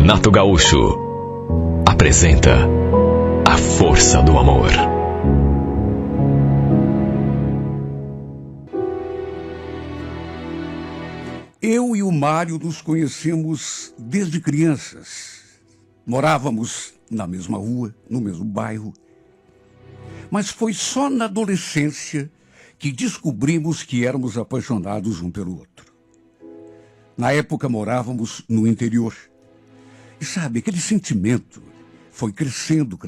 Renato Gaúcho apresenta A Força do Amor. Eu e o Mário nos conhecemos desde crianças. Morávamos na mesma rua, no mesmo bairro. Mas foi só na adolescência que descobrimos que éramos apaixonados um pelo outro. Na época morávamos no interior. E sabe, aquele sentimento foi crescendo,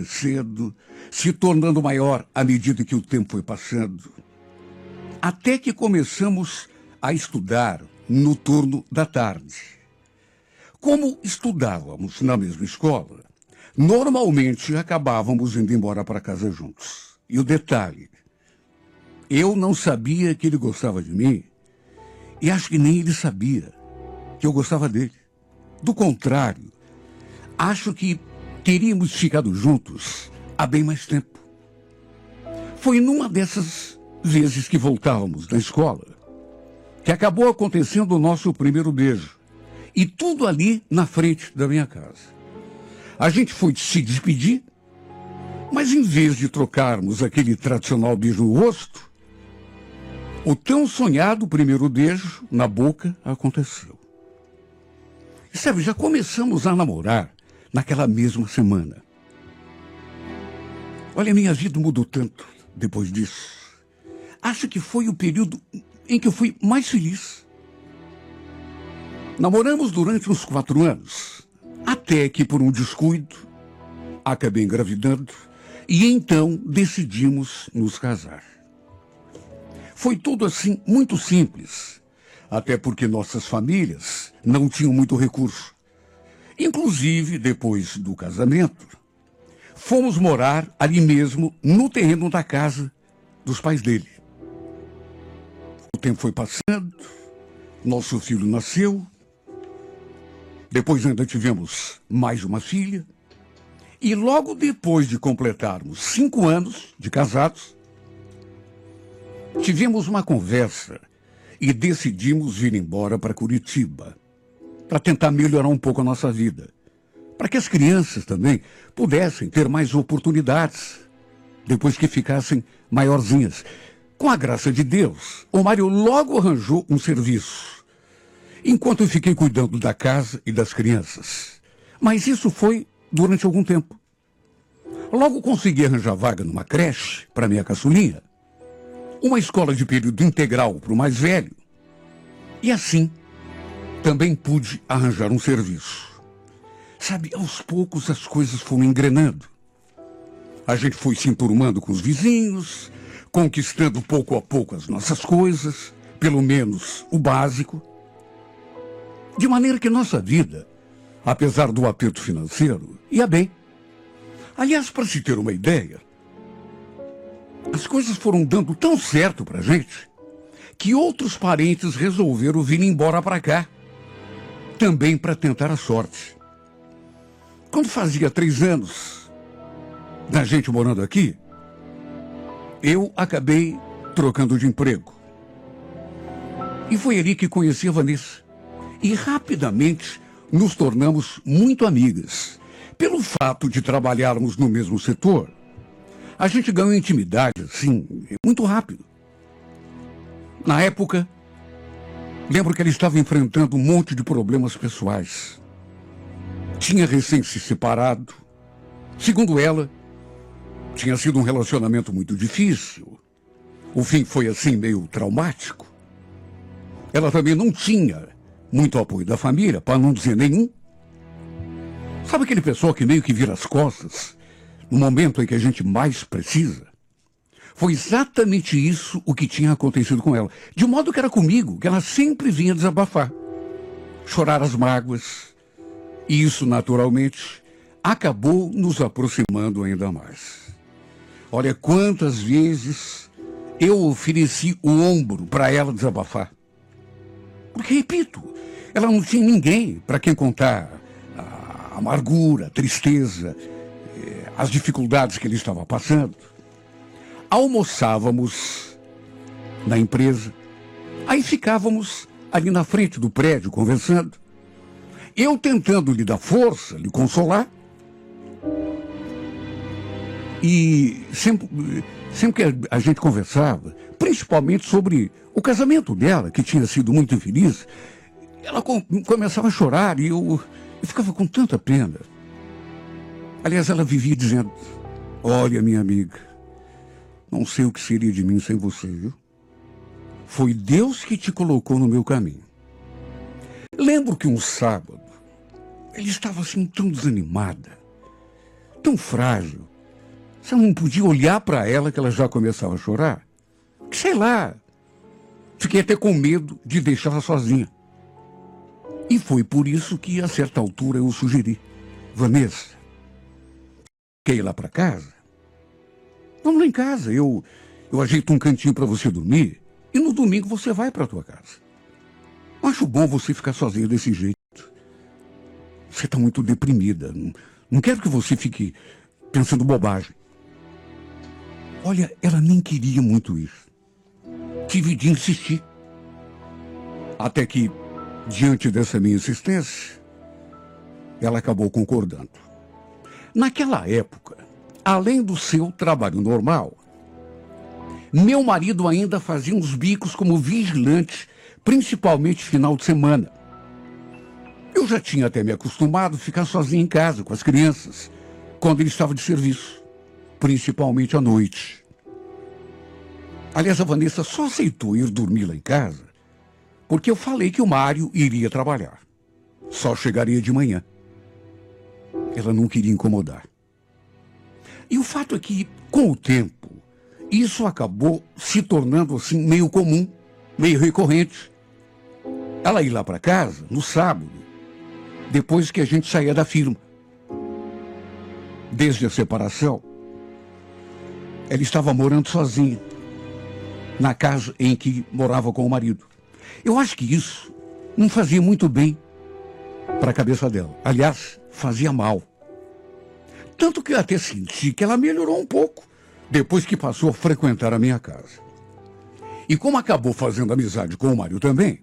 se tornando maior à medida que o tempo foi passando. Até que começamos a estudar no turno da tarde. Como estudávamos na mesma escola, normalmente acabávamos indo embora para casa juntos. E o detalhe, eu não sabia que ele gostava de mim, e acho que nem ele sabia que eu gostava dele. Do contrário, acho que teríamos ficado juntos há bem mais tempo. Foi numa dessas vezes que voltávamos da escola que acabou acontecendo o nosso primeiro beijo. E tudo ali na frente da minha casa. A gente foi se despedir, mas em vez de trocarmos aquele tradicional beijo no rosto, o tão sonhado primeiro beijo na boca aconteceu. E sabe, já começamos a namorar naquela mesma semana. Olha, minha vida mudou tanto depois disso. Acho que foi o período em que eu fui mais feliz. Namoramos durante uns 4 anos, até que por um descuido, acabei engravidando e então decidimos nos casar. Foi tudo assim muito simples, até porque nossas famílias não tinham muito recurso. Inclusive, depois do casamento, fomos morar ali mesmo, no terreno da casa dos pais dele. O tempo foi passando, nosso filho nasceu, depois ainda tivemos mais uma filha, e logo depois de completarmos 5 anos de casados, tivemos uma conversa e decidimos vir embora para Curitiba, para tentar melhorar um pouco a nossa vida, para que as crianças também pudessem ter mais oportunidades, depois que ficassem maiorzinhas. Com a graça de Deus, o Mário logo arranjou um serviço, enquanto eu fiquei cuidando da casa e das crianças. Mas isso foi durante algum tempo. Logo consegui arranjar vaga numa creche para minha caçulinha, uma escola de período integral para o mais velho, e assim também pude arranjar um serviço. Sabe, aos poucos as coisas foram engrenando. A gente foi se enturmando com os vizinhos, conquistando pouco a pouco as nossas coisas, pelo menos o básico. De maneira que nossa vida, apesar do aperto financeiro, ia bem. Aliás, para se ter uma ideia, as coisas foram dando tão certo para a gente que outros parentes resolveram vir embora para cá, também para tentar a sorte. Quando fazia 3 anos da gente morando aqui, eu acabei trocando de emprego. E foi ali que conheci a Vanessa. E rapidamente nos tornamos muito amigas. Pelo fato de trabalharmos no mesmo setor, a gente ganhou intimidade, assim, muito rápido. Na época, lembro que ela estava enfrentando um monte de problemas pessoais. Tinha recém se separado. Segundo ela, tinha sido um relacionamento muito difícil. O fim foi assim meio traumático. Ela também não tinha muito apoio da família, para não dizer nenhum. Sabe aquele pessoal que meio que vira as costas no momento em que a gente mais precisa? Foi exatamente isso o que tinha acontecido com ela. De modo que era comigo que ela sempre vinha desabafar, chorar as mágoas. E isso, naturalmente, acabou nos aproximando ainda mais. Olha quantas vezes eu ofereci o ombro para ela desabafar. Porque, repito, ela não tinha ninguém para quem contar a amargura, a tristeza, as dificuldades que ele estava passando. Almoçávamos na empresa, aí ficávamos ali na frente do prédio conversando. eu tentando lhe dar força, lhe consolar. E sempre que a gente conversava, principalmente sobre o casamento dela, que tinha sido muito infeliz, ela começava a chorar e eu ficava com tanta pena. Aliás, ela vivia dizendo: olha, minha amiga, não sei o que seria de mim sem você, viu? Foi Deus que te colocou no meu caminho. Lembro que um sábado, ela estava assim tão desanimada, tão frágil. Você não podia olhar para ela que ela já começava a chorar? Sei lá. Fiquei até com medo de deixá-la sozinha. E foi por isso que, a certa altura, eu sugeri: Vanessa, quer ir lá para casa? Vamos lá em casa. Eu ajeito um cantinho para você dormir e no domingo você vai para a tua casa. Acho bom você ficar sozinha desse jeito. Você está muito deprimida. Não quero que você fique pensando bobagem. Olha, ela nem queria muito isso. Tive de insistir. Até que, diante dessa minha insistência, ela acabou concordando. Naquela época, além do seu trabalho normal, meu marido ainda fazia uns bicos como vigilante, principalmente final de semana. Eu já tinha até me acostumado a ficar sozinho em casa com as crianças, quando ele estava de serviço, principalmente à noite. Aliás, a Vanessa só aceitou ir dormir lá em casa porque eu falei que o Mário iria trabalhar. Só chegaria de manhã. Ela não queria incomodar. E o fato é que, com o tempo, isso acabou se tornando assim meio comum, meio recorrente. Ela ia lá para casa no sábado, depois que a gente saía da firma. Desde a separação, ela estava morando sozinha, na casa em que morava com o marido. Eu acho que isso não fazia muito bem para a cabeça dela. Aliás, fazia mal. Tanto que eu até senti que ela melhorou um pouco depois que passou a frequentar a minha casa. E como acabou fazendo amizade com o Mário também,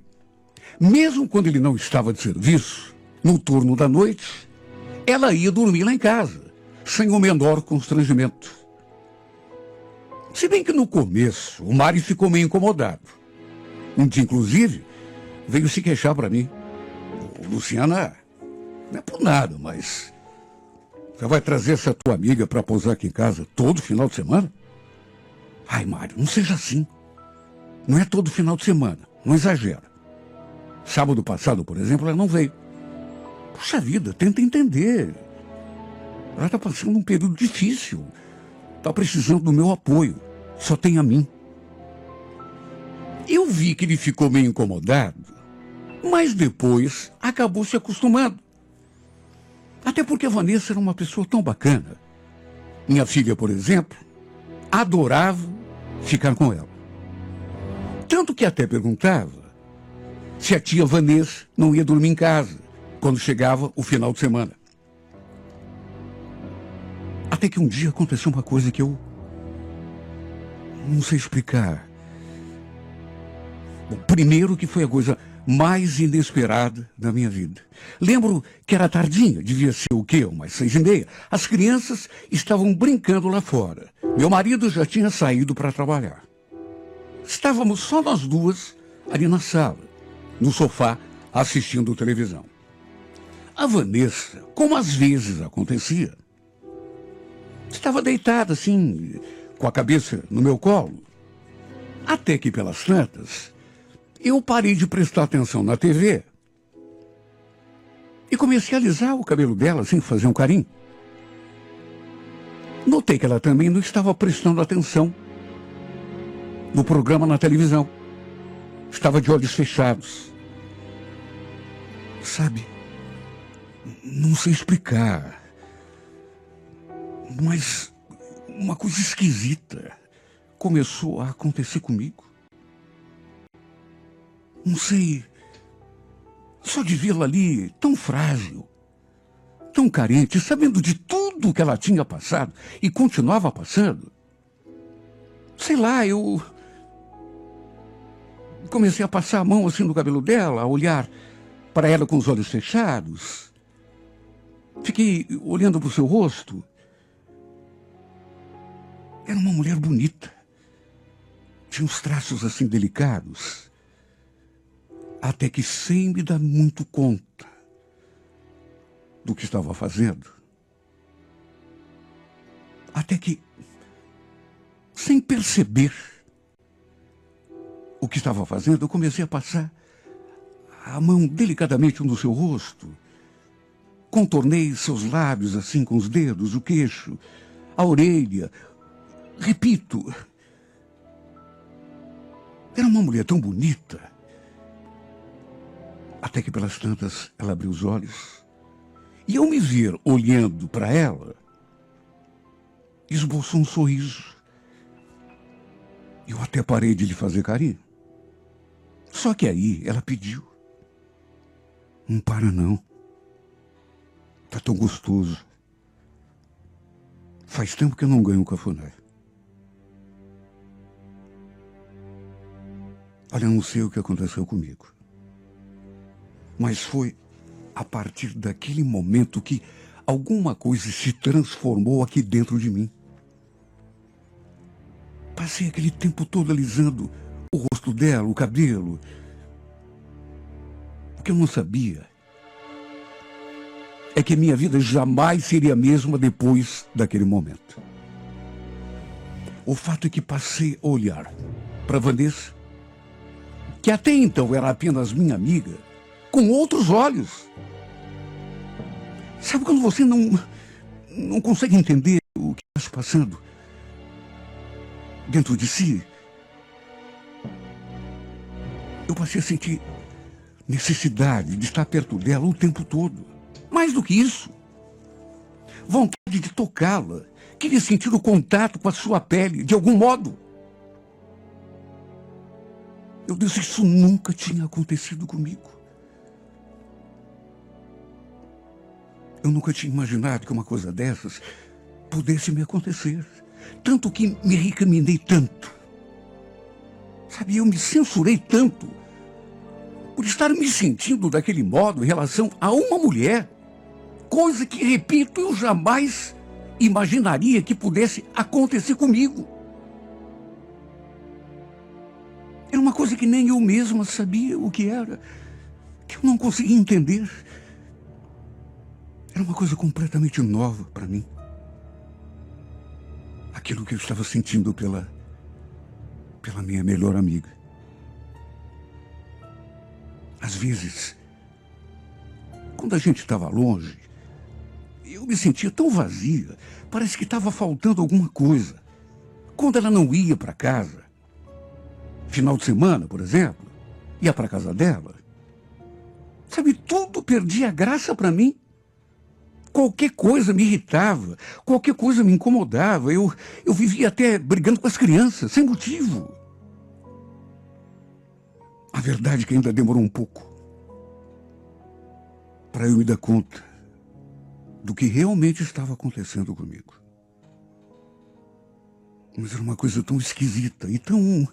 mesmo quando ele não estava de serviço, no turno da noite, ela ia dormir lá em casa, sem o menor constrangimento. Se bem que no começo, o Mário ficou meio incomodado. Um dia, inclusive, veio se queixar para mim. Luciana, não é por nada, mas você vai trazer essa tua amiga para pousar aqui em casa todo final de semana? Ai, Mário, não seja assim. Não é todo final de semana, não exagera. Sábado passado, por exemplo, ela não veio. Puxa vida, tenta entender. Ela está passando um período difícil. Está precisando do meu apoio. Só tem a mim. Eu vi que ele ficou meio incomodado, mas depois acabou se acostumando. Até porque a Vanessa era uma pessoa tão bacana. Minha filha, por exemplo, adorava ficar com ela. Tanto que até perguntava se a tia Vanessa não ia dormir em casa quando chegava o final de semana. Até que um dia aconteceu uma coisa que eu não sei explicar. Bom, primeiro que foi a coisa mais inesperada da minha vida. Lembro que era tardinha, devia ser o quê? Umas 6:30. As crianças estavam brincando lá fora. Meu marido já tinha saído para trabalhar. Estávamos só nós duas ali na sala, no sofá, assistindo televisão. A Vanessa, como às vezes acontecia, estava deitada assim, com a cabeça no meu colo. Até que, pelas tantas, eu parei de prestar atenção na TV e comecei a alisar o cabelo dela, assim, fazer um carinho. Notei que ela também não estava prestando atenção no programa na televisão. Estava de olhos fechados. Sabe, não sei explicar, mas uma coisa esquisita começou a acontecer comigo. Não sei, só de vê-la ali tão frágil, tão carente, sabendo de tudo que ela tinha passado e continuava passando. Sei lá, eu comecei a passar a mão assim no cabelo dela, a olhar para ela com os olhos fechados. Fiquei olhando para o seu rosto. Era uma mulher bonita. Tinha uns traços assim delicados. Até que, sem me dar muito conta do que estava fazendo, até que, sem perceber o que estava fazendo, eu comecei a passar a mão delicadamente no seu rosto. Contornei seus lábios assim com os dedos, o queixo, a orelha. Repito, era uma mulher tão bonita. Até que pelas tantas ela abriu os olhos. E ao me ver olhando para ela, esboçou um sorriso. Eu até parei de lhe fazer carinho. Só que aí ela pediu. Não para não. Tá tão gostoso. Faz tempo que eu não ganho um cafuné. Olha, não sei o que aconteceu comigo. Mas foi a partir daquele momento que alguma coisa se transformou aqui dentro de mim. Passei aquele tempo todo alisando o rosto dela, o cabelo. O que eu não sabia é que minha vida jamais seria a mesma depois daquele momento. O fato é que passei a olhar para Vanessa, que até então era apenas minha amiga, com outros olhos. Sabe quando você não consegue entender o que está se passando dentro de si? Eu passei a sentir necessidade de estar perto dela o tempo todo. Mais do que isso, vontade de tocá-la, queria sentir o contato com a sua pele, de algum modo. Eu disse, isso nunca tinha acontecido comigo. Eu nunca tinha imaginado que uma coisa dessas pudesse me acontecer. Tanto que me recriminei tanto. Sabe, eu me censurei tanto por estar me sentindo daquele modo em relação a uma mulher. Coisa que, repito, eu jamais imaginaria que pudesse acontecer comigo. Era uma coisa que nem eu mesma sabia o que era, que eu não conseguia entender. Era uma coisa completamente nova para mim. Aquilo que eu estava sentindo pela minha melhor amiga. Às vezes, quando a gente estava longe, eu me sentia tão vazia, parece que estava faltando alguma coisa. Quando ela não ia para casa, final de semana, por exemplo, ia para casa dela, sabe, tudo perdia graça para mim. Qualquer coisa me irritava, qualquer coisa me incomodava. Eu vivia até brigando com as crianças, sem motivo. A verdade é que ainda demorou um pouco para eu me dar conta do que realmente estava acontecendo comigo. Mas era uma coisa tão esquisita e tão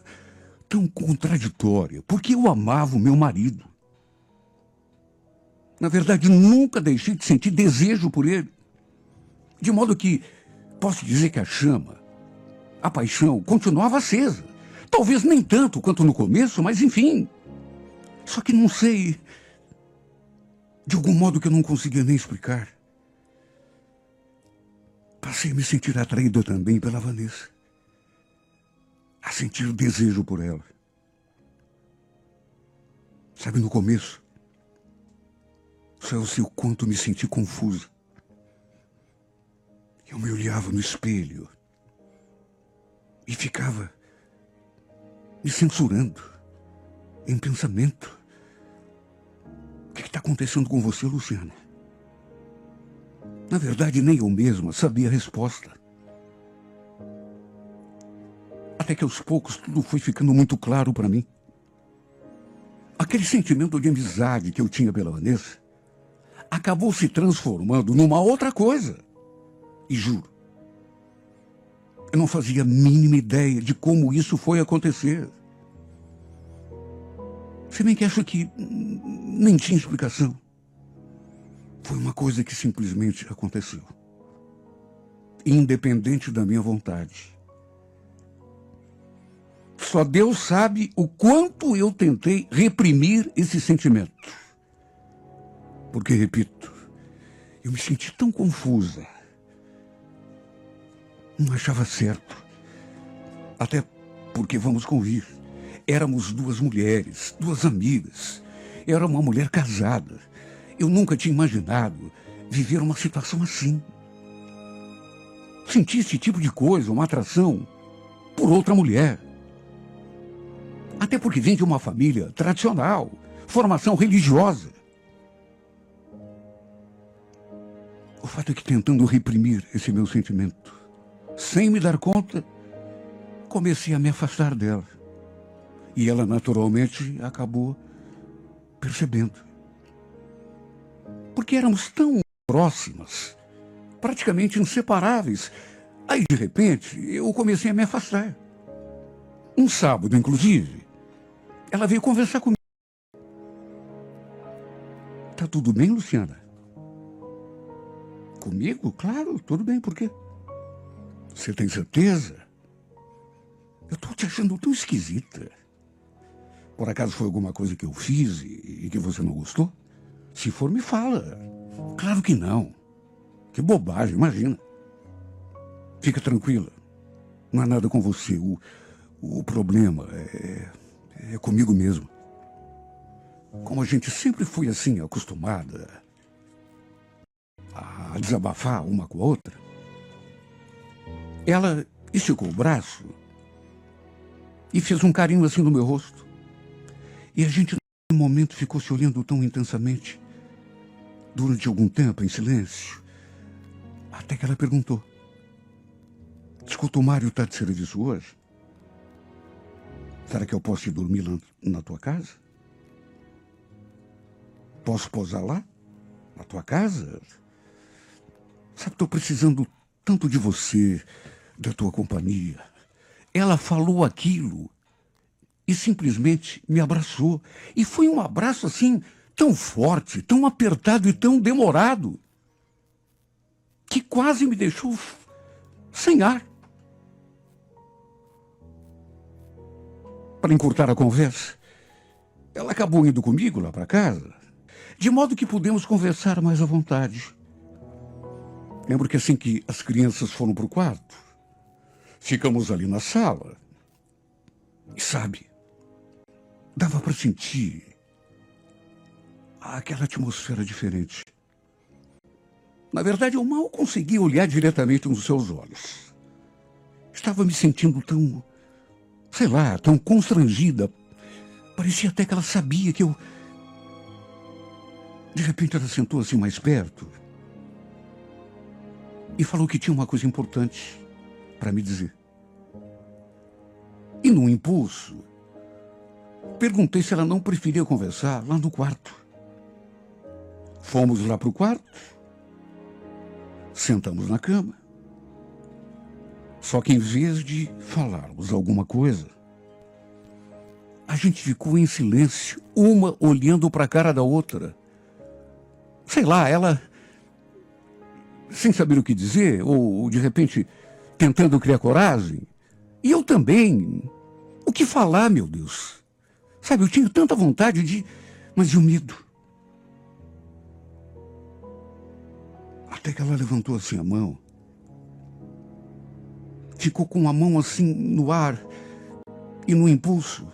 contraditória, porque eu amava o meu marido. Na verdade, nunca deixei de sentir desejo por ele. De modo que posso dizer que a chama, a paixão, continuava acesa. Talvez nem tanto quanto no começo, mas enfim. Só que não sei, de algum modo que eu não conseguia nem explicar. Passei a me sentir atraída também pela Vanessa. A sentir desejo por ela. Sabe, no começo, só eu sei o quanto me senti confusa. Eu me olhava no espelho e ficava me censurando em pensamento. O que está acontecendo com você, Luciana? Na verdade, nem eu mesma sabia a resposta. Até que aos poucos tudo foi ficando muito claro para mim. Aquele sentimento de amizade que eu tinha pela Vanessa acabou se transformando numa outra coisa. E juro, eu não fazia a mínima ideia de como isso foi acontecer. Se bem que acho que nem tinha explicação. Foi uma coisa que simplesmente aconteceu. Independente da minha vontade. Só Deus sabe o quanto eu tentei reprimir esse sentimento. Porque, repito, eu me senti tão confusa. Não achava certo. Até porque, vamos convir, éramos duas mulheres, duas amigas. Era uma mulher casada. Eu nunca tinha imaginado viver uma situação assim. Sentir esse tipo de coisa, uma atração por outra mulher. Até porque vem de uma família tradicional, formação religiosa. O fato é que, tentando reprimir esse meu sentimento, sem me dar conta, comecei a me afastar dela. E ela, naturalmente, acabou percebendo. Porque éramos tão próximas, praticamente inseparáveis. Aí, de repente, eu comecei a me afastar. Um sábado, inclusive, ela veio conversar comigo. Tá tudo bem, Luciana? Comigo? Claro, tudo bem. Por quê? Você tem certeza? Eu tô te achando tão esquisita. Por acaso foi alguma coisa que eu fiz e que você não gostou? Se for, me fala. Claro que não. Que bobagem, imagina. Fica tranquila. Não há nada com você. O problema é comigo mesmo. Como a gente sempre foi assim, acostumada a desabafar uma com a outra, ela esticou o braço e fez um carinho assim no meu rosto. E a gente, no momento, ficou se olhando tão intensamente, durante algum tempo, em silêncio, até que ela perguntou: escuta, o Mário está de serviço hoje? Será que eu posso ir dormir lá na tua casa? Posso posar lá? Na tua casa? Sabe, estou precisando tanto de você, da tua companhia. Ela falou aquilo e simplesmente me abraçou. E foi um abraço assim, tão forte, tão apertado e tão demorado, que quase me deixou sem ar. Para encurtar a conversa, ela acabou indo comigo lá para casa, de modo que pudemos conversar mais à vontade. Lembro que assim que as crianças foram para o quarto, ficamos ali na sala. E sabe, dava para sentir aquela atmosfera diferente. Na verdade, eu mal conseguia olhar diretamente nos seus olhos. Estava me sentindo tão, sei lá, tão constrangida. Parecia até que ela sabia que eu... De repente ela sentou assim mais perto e falou que tinha uma coisa importante para me dizer. E num impulso, perguntei se ela não preferia conversar lá no quarto. Fomos lá para o quarto, sentamos na cama. Só que em vez de falarmos alguma coisa, a gente ficou em silêncio, uma olhando para a cara da outra. Sei lá, ela sem saber o que dizer, ou de repente tentando criar coragem. E eu também. O que falar, meu Deus? Sabe, eu tinha tanta vontade de... Mas e o medo? Até que ela levantou assim a mão. Ficou com a mão assim no ar e no impulso.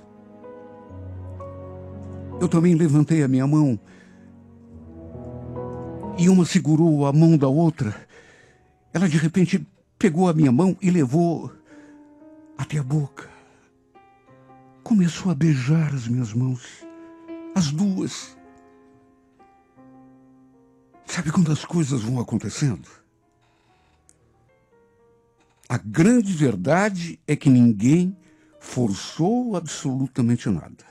Eu também levantei a minha mão e uma segurou a mão da outra. Ela de repente pegou a minha mão e levou até a boca. Começou a beijar as minhas mãos, as duas. Sabe quando as coisas vão acontecendo? A grande verdade é que ninguém forçou absolutamente nada.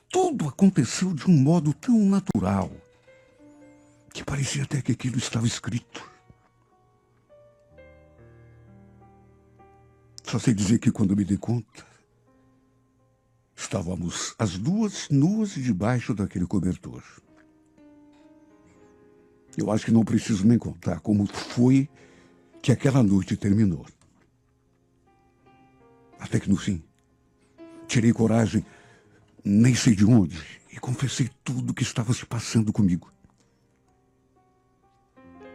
Tudo aconteceu de um modo tão natural que parecia até que aquilo estava escrito. Só sei dizer que quando me dei conta, Estávamos as duas nuas debaixo daquele cobertor. Eu acho que não preciso nem contar como foi que aquela noite terminou. Até que no fim, tirei coragem, nem sei de onde, e confessei tudo o que estava se passando comigo.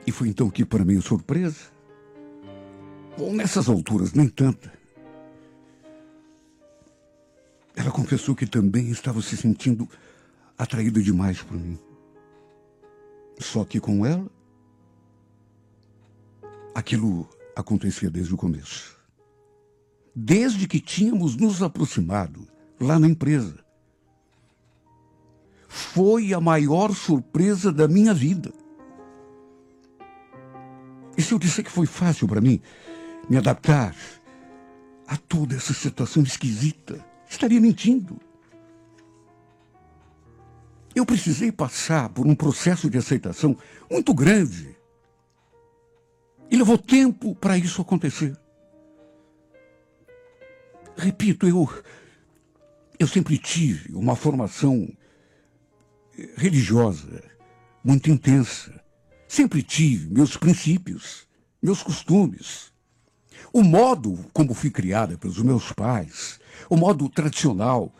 E foi então que, para minha surpresa, ou nessas alturas nem tanta, ela confessou que também estava se sentindo atraída demais por mim. Só que com ela, aquilo acontecia desde o começo. Desde que tínhamos nos aproximado lá na empresa. Foi a maior surpresa da minha vida. E se eu disser que foi fácil para mim me adaptar a toda essa situação esquisita, estaria mentindo. Eu precisei passar por um processo de aceitação muito grande. E levou tempo para isso acontecer. Repito, eu sempre tive uma formação religiosa muito intensa. Sempre tive meus princípios, meus costumes. O modo como fui criada pelos meus pais, o modo tradicional,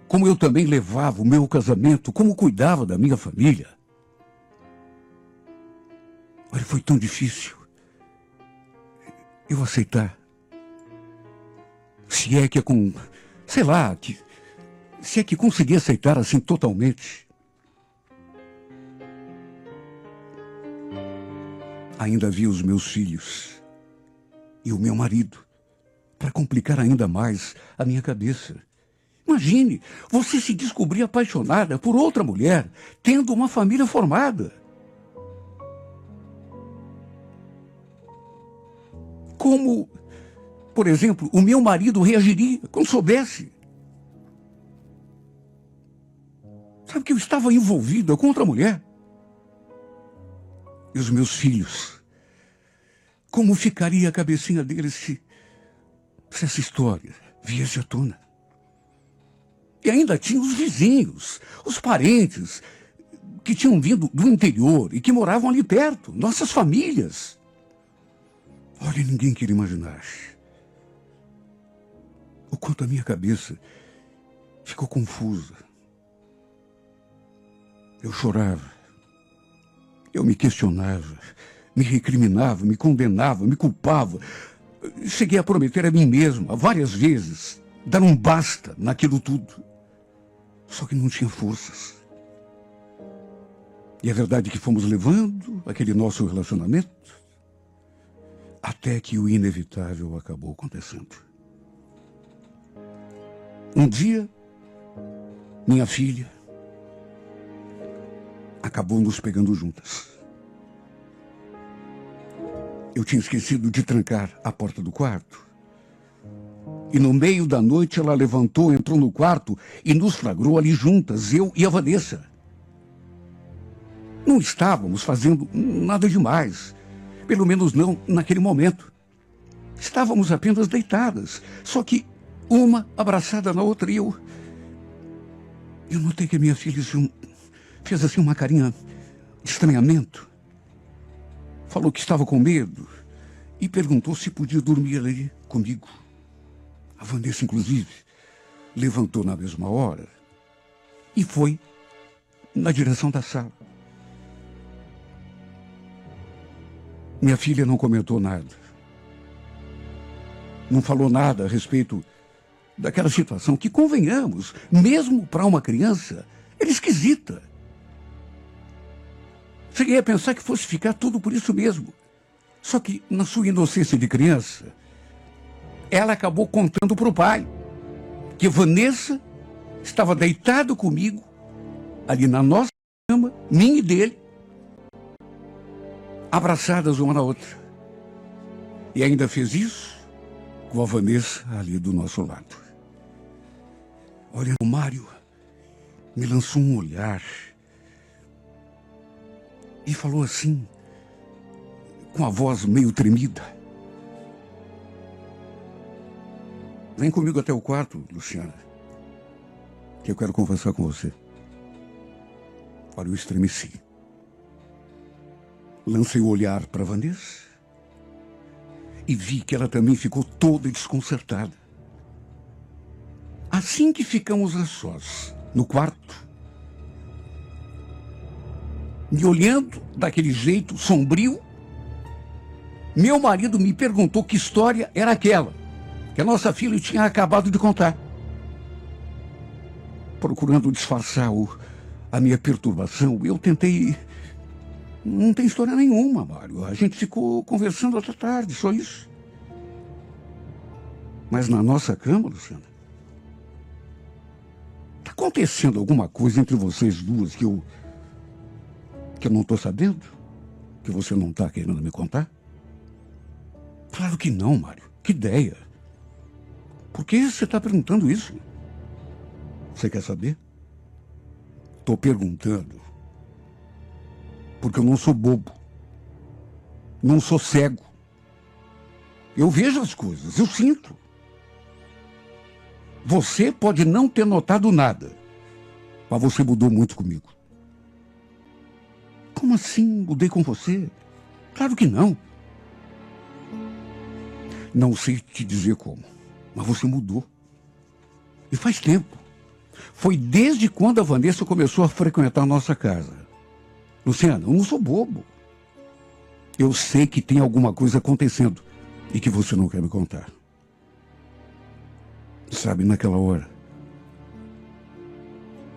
como eu também levava o meu casamento, como cuidava da minha família. Olha, foi tão difícil eu aceitar. Se é que é com, sei lá, se é que consegui aceitar assim totalmente. Ainda havia os meus filhos e o meu marido, para complicar ainda mais a minha cabeça. Imagine, você se descobrir apaixonada por outra mulher, tendo uma família formada. Como, por exemplo, o meu marido reagiria quando soubesse? Sabe que eu estava envolvida com outra mulher? E os meus filhos? Como ficaria a cabecinha deles se essa história viesse à tona? E ainda tinha os vizinhos, os parentes, que tinham vindo do interior e que moravam ali perto, nossas famílias. Olha, ninguém queria imaginar o quanto a minha cabeça ficou confusa. Eu chorava, eu me questionava, me recriminava, me condenava, me culpava. Cheguei a prometer a mim mesma, várias vezes, dar um basta naquilo tudo. Só que não tinha forças. E é verdade que fomos levando aquele nosso relacionamento até que o inevitável acabou acontecendo. Um dia, minha filha acabou nos pegando juntas. Eu tinha esquecido de trancar a porta do quarto. E no meio da noite ela levantou, entrou no quarto e nos flagrou ali juntas, eu e a Vanessa. Não estávamos fazendo nada demais, pelo menos não naquele momento. Estávamos apenas deitadas, só que uma abraçada na outra e eu notei que a minha filha fez assim uma carinha de estranhamento. Falou que estava com medo e perguntou se podia dormir ali comigo. A Vanessa, inclusive, levantou na mesma hora e foi na direção da sala. Minha filha não comentou nada. Não falou nada a respeito daquela situação que, convenhamos, mesmo para uma criança, era esquisita. Cheguei a pensar que fosse ficar tudo por isso mesmo. Só que, na sua inocência de criança, ela acabou contando para o pai que Vanessa estava deitada comigo, ali na nossa cama, minha e dele, abraçadas uma na outra. E ainda fez isso com a Vanessa ali do nosso lado. Olha, o Mário me lançou um olhar e falou assim, com a voz meio tremida: vem comigo até o quarto, Luciana. que eu quero conversar com você. Olha, eu estremeci. Lancei o olhar para Vanessa e vi que ela também ficou toda desconcertada. Assim que ficamos a sós, no quarto, me olhando daquele jeito sombrio, meu marido me perguntou que história era aquela que a nossa filha tinha acabado de contar. Procurando disfarçar a minha perturbação, eu tentei... Não tem história nenhuma, Mário. A gente ficou conversando até tarde, só isso. Mas na nossa cama, Luciana, está acontecendo alguma coisa entre vocês duas que eu não estou sabendo? Que você não está querendo me contar? Claro que não, Mário. Que ideia. Por que você está perguntando isso? Você quer saber? Estou perguntando porque eu não sou bobo. Não sou cego. Eu vejo as coisas, eu sinto. Você pode não ter notado nada, mas você mudou muito comigo. Como assim mudei com você? Claro que não. Não sei te dizer como, mas você mudou. E faz tempo. Foi desde quando a Vanessa começou a frequentar a nossa casa. Luciana, eu não sou bobo. Eu sei que tem alguma coisa acontecendo e que você não quer me contar. Sabe, naquela hora,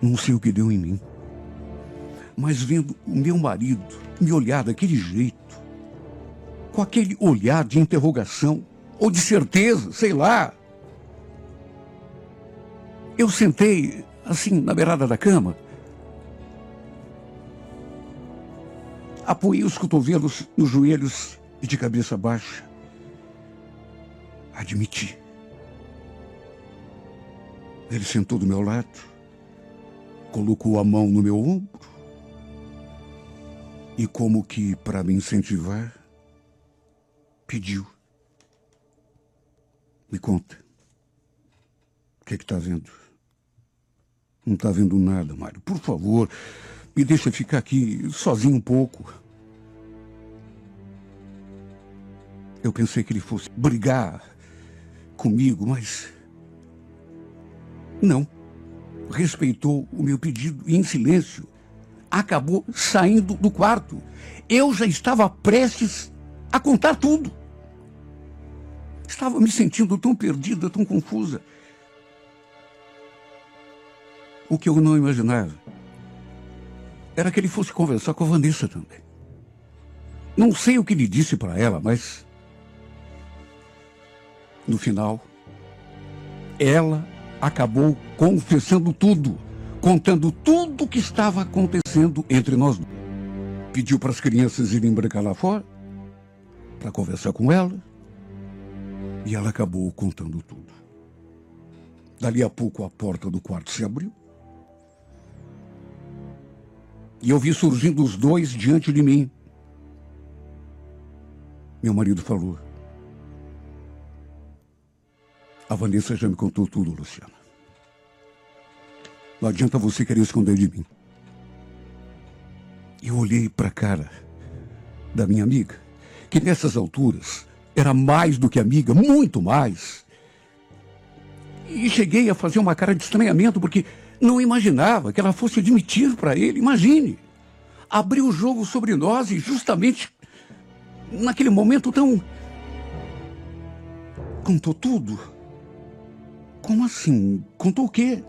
não sei o que deu em mim, mas vendo o meu marido me olhar daquele jeito, com aquele olhar de interrogação ou de certeza, sei lá, eu sentei assim na beirada da cama, apoiei os cotovelos nos joelhos e de cabeça baixa. Admiti. Ele sentou do meu lado, colocou a mão no meu ombro e, como que para me incentivar, pediu: me conta, o que está vendo? Não está vendo nada, Mário. Por favor, me deixa ficar aqui sozinho um pouco. Eu pensei que ele fosse brigar comigo, mas não. Respeitou o meu pedido e, em silêncio, acabou saindo do quarto. Eu já estava prestes a contar tudo. Estava me sentindo tão perdida, tão confusa. O que eu não imaginava era que ele fosse conversar com a Vanessa também. Não sei o que ele disse para ela, mas no final, ela acabou confessando tudo, contando tudo o que estava acontecendo entre nós dois. Pediu para as crianças irem brincar lá fora, para conversar com ela, e ela acabou contando tudo. Dali a pouco a porta do quarto se abriu, e eu vi surgindo os dois diante de mim. Meu marido falou: a Vanessa já me contou tudo, Luciana. Não adianta você querer esconder de mim. Eu olhei para a cara da minha amiga, que nessas alturas era mais do que amiga, muito mais. E cheguei a fazer uma cara de estranhamento, porque não imaginava que ela fosse admitir para ele. Imagine, abriu o jogo sobre nós e justamente naquele momento tão... Contou tudo? Como assim? Contou o quê?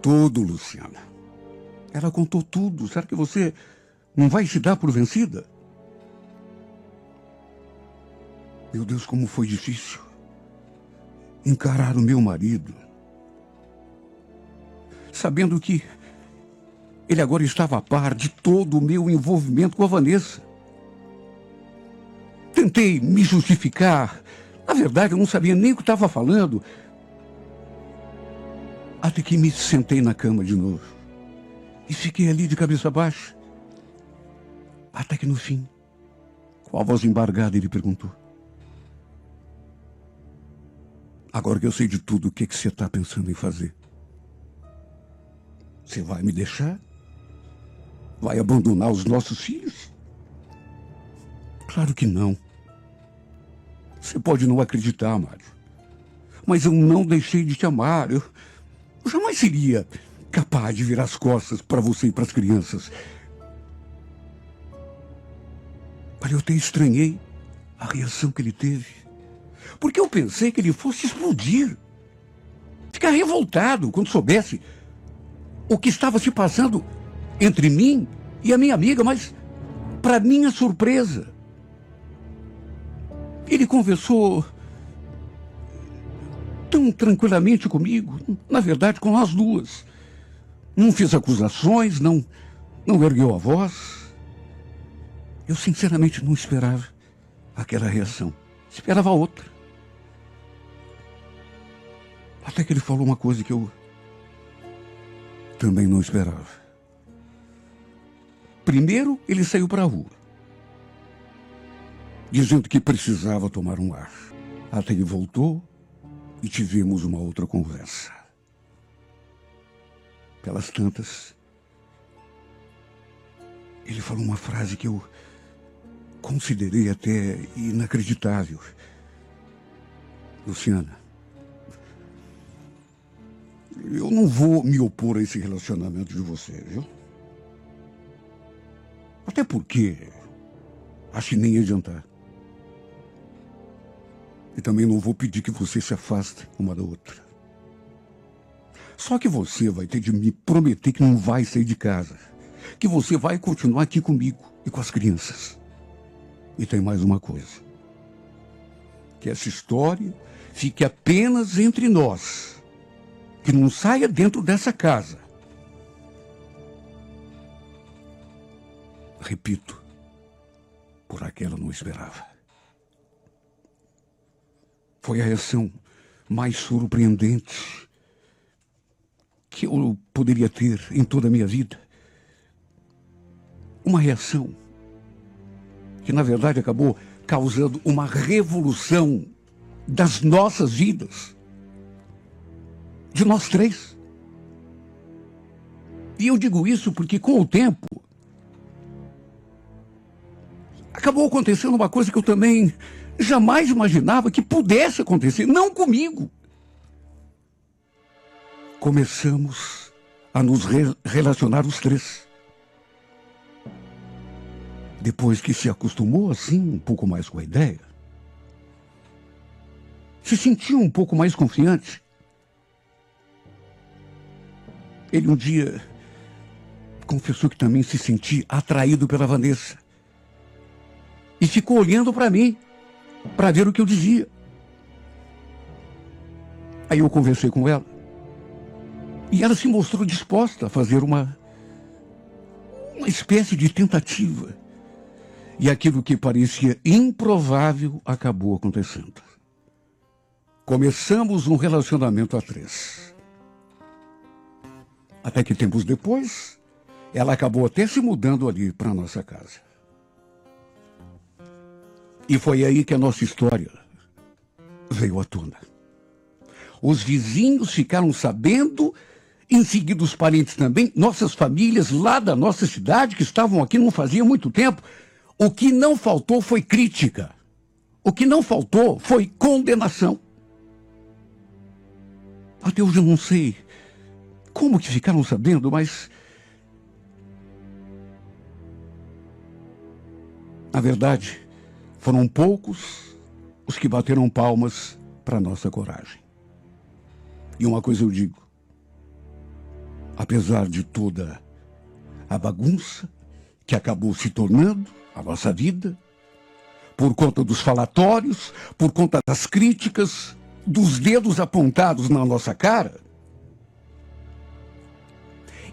Tudo, Luciana. Ela contou tudo. Será que você não vai se dar por vencida? Meu Deus, como foi difícil encarar o meu marido, sabendo que ele agora estava a par de todo o meu envolvimento com a Vanessa. Tentei me justificar. Na verdade, eu não sabia nem o que estava falando. Até que me sentei na cama de novo e fiquei ali de cabeça baixa. Até que no fim, com a voz embargada, ele perguntou: agora que eu sei de tudo, o que você está pensando em fazer? Você vai me deixar? Vai abandonar os nossos filhos? Claro que não. Você pode não acreditar, Mário. Mas eu não deixei de te amar. Eu jamais seria capaz de virar as costas para você e para as crianças. Mas eu até estranhei a reação que ele teve. Porque eu pensei que ele fosse explodir. Ficar revoltado quando soubesse o que estava se passando entre mim e a minha amiga, mas, para minha surpresa, ele conversou tão tranquilamente comigo, na verdade, com as duas. Não fez acusações, não ergueu a voz. Eu, sinceramente, não esperava aquela reação. Esperava outra. Até que ele falou uma coisa que eu também não esperava. Primeiro, ele saiu para a rua, dizendo que precisava tomar um ar. Até que voltou e tivemos uma outra conversa. Pelas tantas, ele falou uma frase que eu considerei até inacreditável. Luciana, eu não vou me opor a esse relacionamento de você, viu? Até porque acho que nem ia adiantar. E também não vou pedir que você se afaste uma da outra. Só que você vai ter de me prometer que não vai sair de casa. Que você vai continuar aqui comigo e com as crianças. E tem mais uma coisa. Que essa história fique apenas entre nós. Que não saia dentro dessa casa. Repito, por aquela não esperava. Foi a reação mais surpreendente que eu poderia ter em toda a minha vida. Uma reação que, na verdade, acabou causando uma revolução das nossas vidas. De nós três. E eu digo isso porque, com o tempo, acabou acontecendo uma coisa que eu também jamais imaginava que pudesse acontecer, não comigo. Começamos a nos relacionar os três. Depois que se acostumou assim um pouco mais com a ideia, se sentiu um pouco mais confiante. Ele um dia confessou que também se sentia atraído pela Vanessa. E ficou olhando para mim, para ver o que eu dizia. Aí eu conversei com ela. E ela se mostrou disposta a fazer uma espécie de tentativa. E aquilo que parecia improvável acabou acontecendo. Começamos um relacionamento a três. Até que tempos depois, ela acabou até se mudando ali para a nossa casa. E foi aí que a nossa história veio à tona. Os vizinhos ficaram sabendo, em seguida os parentes também, nossas famílias lá da nossa cidade, que estavam aqui não fazia muito tempo. O que não faltou foi crítica. O que não faltou foi condenação. Até hoje eu não sei como que ficaram sabendo, mas na verdade, foram poucos os que bateram palmas para a nossa coragem. E uma coisa eu digo, apesar de toda a bagunça que acabou se tornando a nossa vida, por conta dos falatórios, por conta das críticas, dos dedos apontados na nossa cara,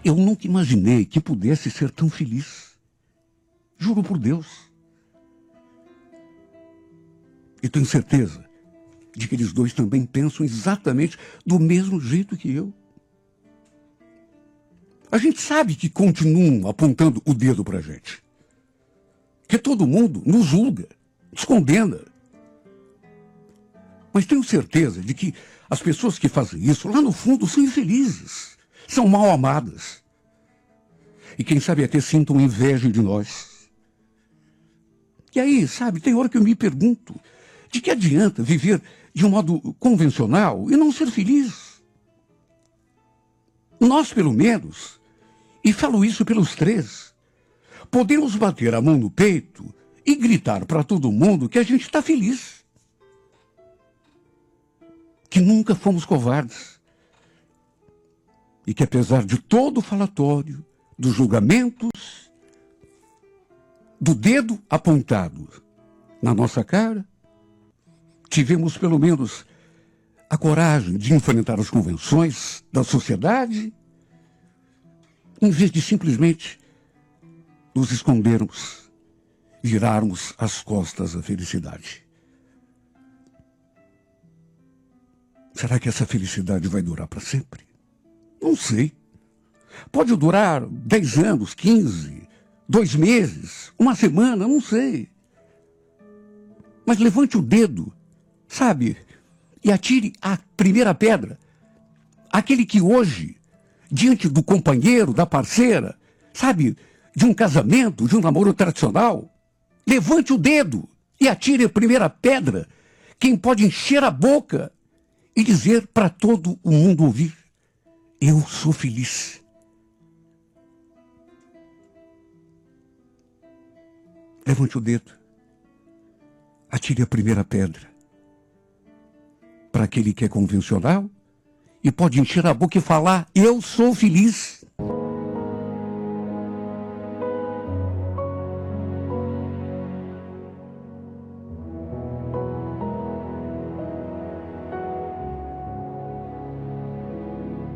eu nunca imaginei que pudesse ser tão feliz. Juro por Deus. E tenho certeza de que eles dois também pensam exatamente do mesmo jeito que eu. A gente sabe que continuam apontando o dedo para a gente. Que todo mundo nos julga, nos condena. Mas tenho certeza de que as pessoas que fazem isso, lá no fundo, são infelizes. São mal amadas. E quem sabe até sintam inveja de nós. E aí, sabe, tem hora que eu me pergunto, de que adianta viver de um modo convencional e não ser feliz? Nós, pelo menos, e falo isso pelos três, podemos bater a mão no peito e gritar para todo mundo que a gente está feliz. Que nunca fomos covardes. E que apesar de todo o falatório, dos julgamentos, do dedo apontado na nossa cara, tivemos pelo menos a coragem de enfrentar as convenções da sociedade, em vez de simplesmente nos escondermos, virarmos as costas à felicidade. Será que essa felicidade vai durar para sempre? Não sei. Pode durar 10 anos, 15, 2 meses, uma semana, não sei. Mas levante o dedo, sabe, e atire a primeira pedra. Aquele que hoje, diante do companheiro, da parceira, sabe, de um casamento, de um namoro tradicional, levante o dedo e atire a primeira pedra. Quem pode encher a boca e dizer para todo o mundo ouvir: eu sou feliz. Levante o dedo. Atire a primeira pedra. Para aquele que é convencional e pode encher a boca e falar: eu sou feliz.